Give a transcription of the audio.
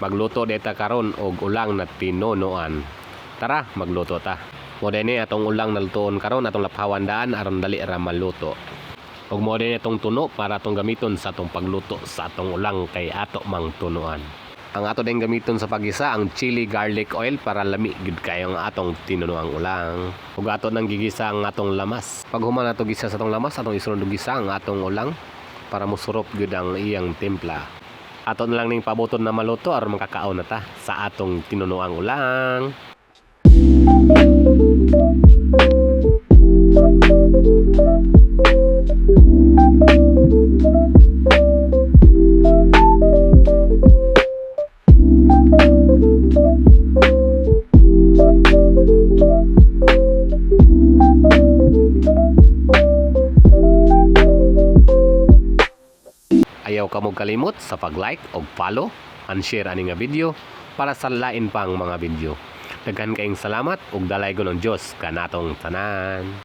Magluto deta karon og ulang na tinunuan. Tara, magluto ta. Mo dinhi atong ulang na lutoon karon atong laphawan daan aron dali ra maluto. Ug mo dinhi atong tuno para atong gamiton sa atong pagluto sa atong ulang kay ato mang tunuan. Ang ato din gamiton sa pagisa ang chili garlic oil para lami gid kayo ang atong tinunuang ulang. Ug ato nang gigisa ang atong lamas. Pag human ato gisa sa atong lamas, atong isunod og gisa ang atong ulang para mosurop gid ang iyang timpla. Ato na lang ning pabuton na maluto aron makakaon na ta sa atong tinunuang ulang. Ayaw ka mong kalimot sa pag-like o follow and share ani nga video para sa lain pang mga video. Daghan kaayong salamat ug dalay ng Dios kanatong tanan.